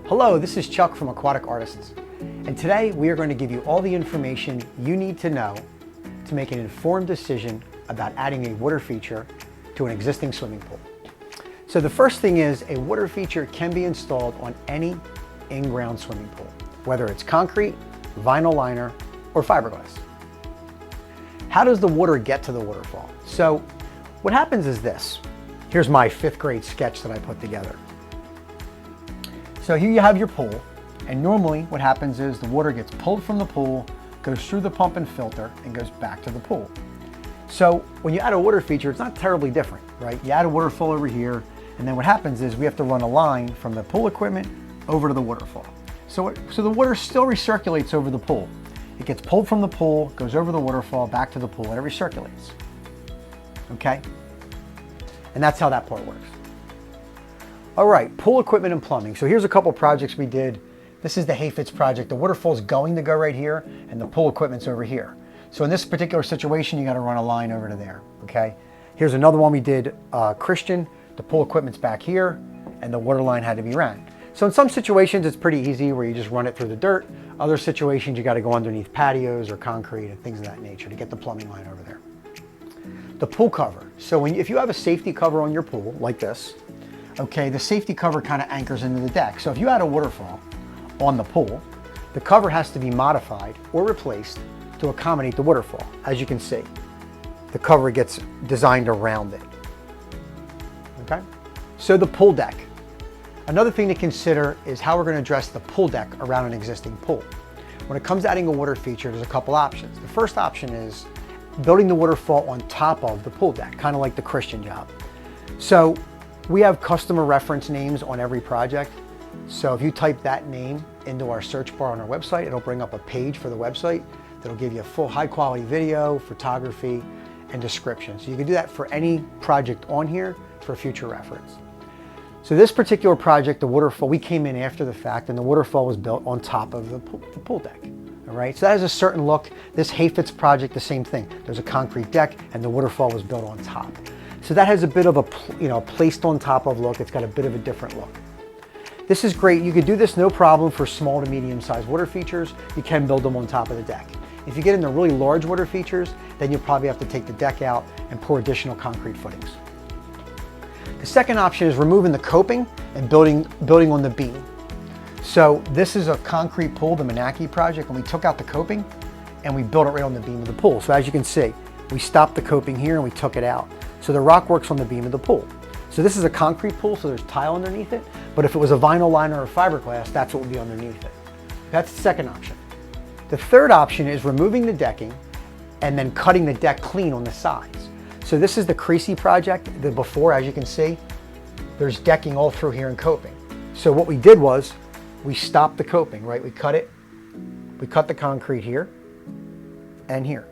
Hello, this is Chuck from Aquatic Artists, and today we are going to give you all the information you need to know to make an informed decision about adding a water feature to an existing swimming pool. So the first thing is a water feature can be installed on any in-ground swimming pool, whether it's concrete, vinyl liner, or fiberglass. How does the water get to the waterfall? So what happens is this. Here's my 5th grade sketch that I put together. So here you have your pool, and normally what happens is the water gets pulled from the pool, goes through the pump and filter, and goes back to the pool. So when you add a water feature, it's not terribly different, right? You add a waterfall over here, and then what happens is we have to run a line from the pool equipment over to the waterfall. So the water still recirculates over the pool. It gets pulled from the pool, goes over the waterfall, back to the pool, and it recirculates. Okay? And that's how that part works. All right, pool equipment and plumbing. So here's a couple projects we did. This is the Hayfits project. The waterfall is going to go right here, and the pool equipment's over here. So in this particular situation, you got to run a line over to there, okay? Here's another one we did, Christian. The pool equipment's back here, and the water line had to be ran. So in some situations, it's pretty easy where you just run it through the dirt. Other situations, you got to go underneath patios or concrete and things of that nature to get the plumbing line over there. The pool cover. So if you have a safety cover on your pool, like this, okay, the safety cover kind of anchors into the deck. So if you had a waterfall on the pool, the cover has to be modified or replaced to accommodate the waterfall. As you can see, the cover gets designed around it. Okay? So the pool deck. Another thing to consider is how we're going to address the pool deck around an existing pool. When it comes to adding a water feature, there's a couple options. The first option is building the waterfall on top of the pool deck, kind of like the Christian job. So we have customer reference names on every project. So if you type that name into our search bar on our website, it'll bring up a page for the website that'll give you a full high quality video, photography, and description. So you can do that for any project on here for future reference. So this particular project, the waterfall, we came in after the fact, and the waterfall was built on top of the pool deck. All right, so that has a certain look. This Hayfits project, the same thing. There's a concrete deck, and the waterfall was built on top. So that has a bit of a placed on top of look. It's got a bit of a different look. This is great. You could do this no problem for small to medium sized water features. You can build them on top of the deck. If you get into really large water features, then you'll probably have to take the deck out and pour additional concrete footings. The second option is removing the coping and building on the beam. So this is a concrete pool, the Manaki project, and we took out the coping and we built it right on the beam of the pool. So as you can see, we stopped the coping here and we took it out. So the rock works on the beam of the pool. So this is a concrete pool, so there's tile underneath it, but if it was a vinyl liner or fiberglass, that's what would be underneath it. That's the second option. The third option is removing the decking and then cutting the deck clean on the sides. So this is the Creasy project, the before, as you can see, there's decking all through here and coping. So what we did was, we stopped the coping, right? We cut it, we cut the concrete here and here.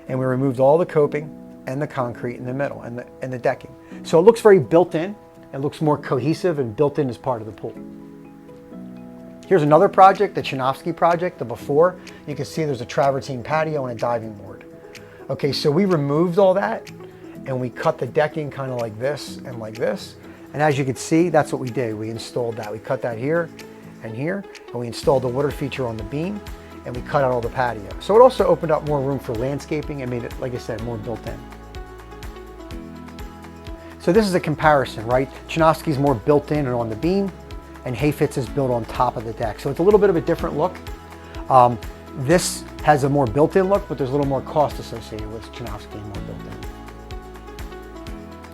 And we removed all the coping and the concrete in the middle and the decking. So it looks very built in. It looks more cohesive and built in as part of the pool. Here's another project, the Chinovsky project, the before. You can see there's a travertine patio and a diving board. Okay, so we removed all that and we cut the decking kind of like this and like this. And as you can see, that's what we did. We installed that. We cut that here and here, and we installed the water feature on the beam, and we cut out all the patio. So it also opened up more room for landscaping and made it, like I said, more built in. So this is a comparison, right? Chinovsky's more built in and on the beam, and Hayfits is built on top of the deck. So it's a little bit of a different look. This has a more built-in look, but there's a little more cost associated with Chinovsky and more built-in.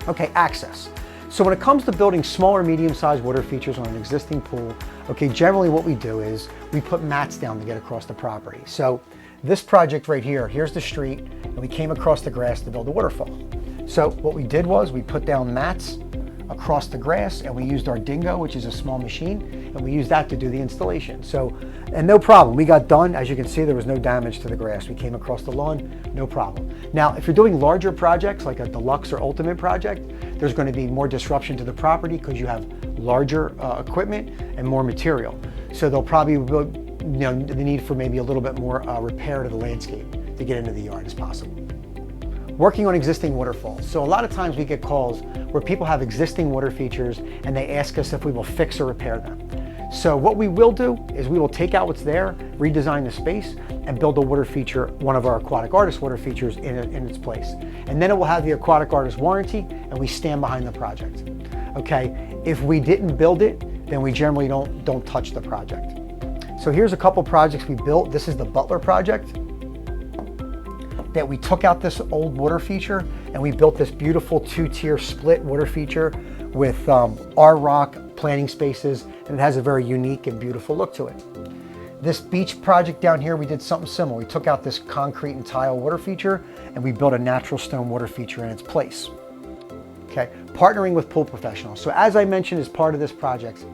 Okay, access. So when it comes to building small or medium-sized water features on an existing pool, okay, generally what we do is we put mats down to get across the property. So this project right here, here's the street, and we came across the grass to build a waterfall. So what we did was we put down mats across the grass, and we used our dingo, which is a small machine, and we used that to do the installation. So, and no problem, we got done. As you can see, there was no damage to the grass. We came across the lawn, no problem. Now, if you're doing larger projects like a deluxe or ultimate project, there's going to be more disruption to the property because you have larger equipment and more material. So there'll probably be, the need for maybe a little bit more repair to the landscape to get into the yard as possible. Working on existing waterfalls. So a lot of times we get calls where people have existing water features and they ask us if we will fix or repair them. So what we will do is we will take out what's there, redesign the space, and build a water feature, one of our Aquatic Artist water features in its place. And then it will have the Aquatic Artist warranty, and we stand behind the project. Okay, if we didn't build it, then we generally don't touch the project. So here's a couple projects we built. This is the Butler project, that we took out this old water feature and we built this beautiful 2-tier split water feature with R-Rock planting spaces, and it has a very unique and beautiful look to it. This beach project down here, we did something similar. We took out this concrete and tile water feature and we built a natural stone water feature in its place. Okay, partnering with pool professionals. So as I mentioned, as part of this project,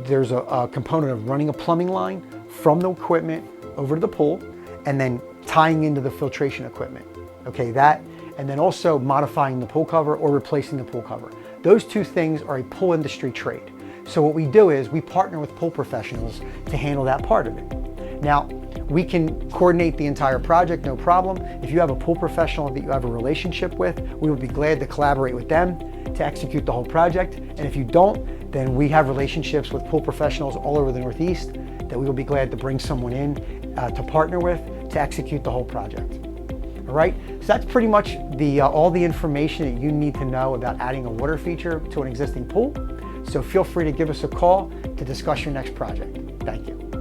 there's a component of running a plumbing line from the equipment over to the pool and then tying into the filtration equipment. Okay, that, and then also modifying the pool cover or replacing the pool cover. Those two things are a pool industry trade. So what we do is we partner with pool professionals to handle that part of it. Now, we can coordinate the entire project, no problem. If you have a pool professional that you have a relationship with, we will be glad to collaborate with them to execute the whole project. And if you don't, then we have relationships with pool professionals all over the Northeast that we will be glad to bring someone in to partner with to execute the whole project. All right, so that's pretty much all the information that you need to know about adding a water feature to an existing pool. So feel free to give us a call to discuss your next project. Thank you.